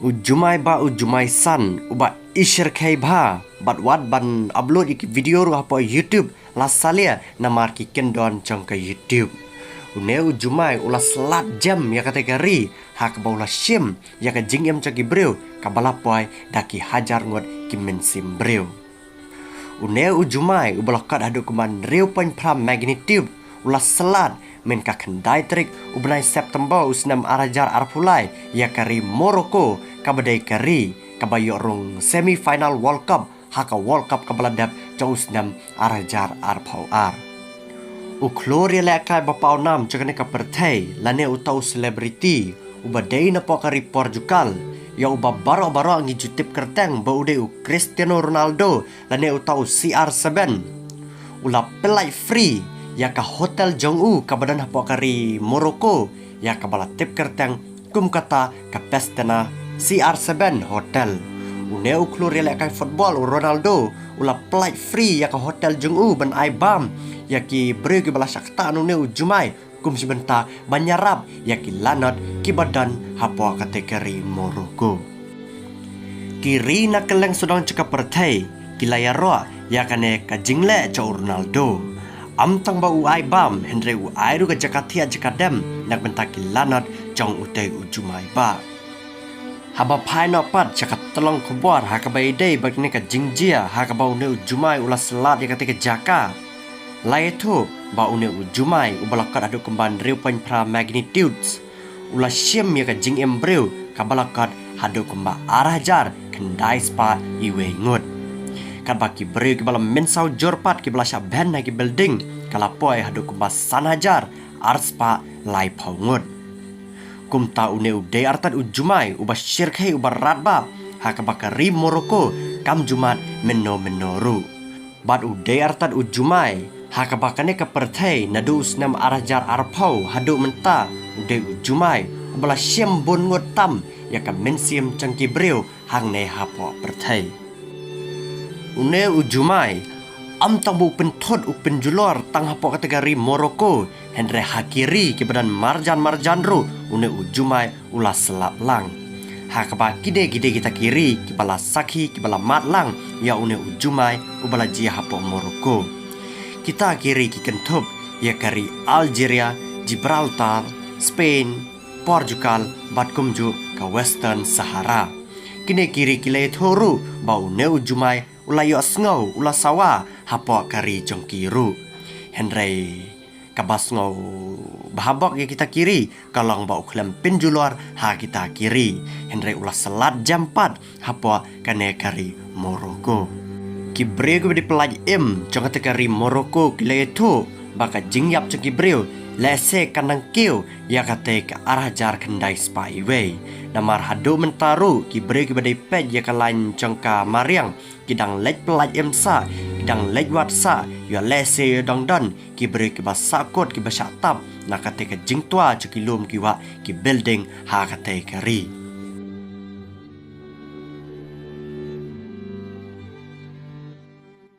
Ujumai ba ujumai san uba ishir kai bha bat wat ban upload ik video ru apa YouTube la salia namar ki kendon chong ke YouTube. Une ujumai ula selat jam ya kategori hak baula sim ya ka jingem chaki breu ka balapoi daki hajar ngot ki mensim breu. Une ujumai ubalakat hadu kuman reu pan pram magnitude ula selat men ka kendai trik ubnai September usnam arajar arpulai ya kari Morocco kabadai kari kabayo rong semi final World Cup haka World Cup kabaladap cha usnam arajar arpau ar. Ukloria lekai bapau nam chakane ka perthai lane utau celebrity ubadai na po kari Portugal ya uba baro-baro ngi jutip kerteng ba ude Cristiano Ronaldo lane utau CR7 ula pelai free ya ka hotel Jong-u ka badan hapo kari Morocco ya ka bala tip kerteng kum kata ka pestana CR7 hotel. Une uklur ya kai football Ronaldo ula flight free ya ka hotel Jong-u ban Aibam ya ki brege bala sakta anu ne ujumai kum sibenta banyarap ya ki lanot ki badan hapo kategori Morocco. Kiri na keleng sudang cekap pertai kilayaro ya kane ka jingle cha Ronaldo. Amtang ba uai bam Henry uai ru ka jakatia jakadem nak bentaki lanat jong utei ujumai ba. Haba pai no pat jakat telong kubor hakabai dei bagni ka jingjia hakabau ne ujumai ula selat ya katika jaka. Lai tu ba une ujumai ubalakat adu kemban riu pan pra magnitudes ula sim ya ka jing embreu kabalakat hadu kemba arajar kendai spa iwe ngut. Kan baki beri ke balam mensau jorpat ke belasya ben lagi building kalapoi hadu kubas sanajar arspa lai paungut. Kum ta une ude artat ujumai ubas syirkai ubar ratba haka bakari Morocco kam jumat menoru. Bad ude artat ujumai haka bakane ke perthai nadu usnam arajar arpau hadu menta ude ujumai ubala syem bon ngut tam ya ka mensim cangki breu hang ne hapo perthai. Une ujumai am tambu pentot upen julor tang hapo kategori Morocco Henry hakiri ke badan marjan ru une ujumai ula selap lang hakaba kide kita kiri ke bala saki ke bala mat lang ya une ujumai ubala jia hapo Morocco kita kiri ki kentup ya kari Algeria Gibraltar Spain Portugal batkumju ke Western Sahara kine kiri kile thoru bau ne ujumai ulayo sngau ula sawa hapo kari jongkiru Henry kabas ngau bahabok ya kita kiri kalong bau klem pinjulor ha kita kiri Henry ula selat jam 4 hapo kane kari Morocco kibreu di pelaj im jong kari Morocco kile tu baka jingyap jong kibreu lese kandang kiu ya kate ke arah jar kendai spyway namar hadu mentaru kibreu badai pej ya kalain jongka mariang kidang lej pelaj emsa kidang lej watsa ya lese dong don kibreu ki basakot ki basatap na kate ke jingtua jokilum kiwa ki building ha kate kari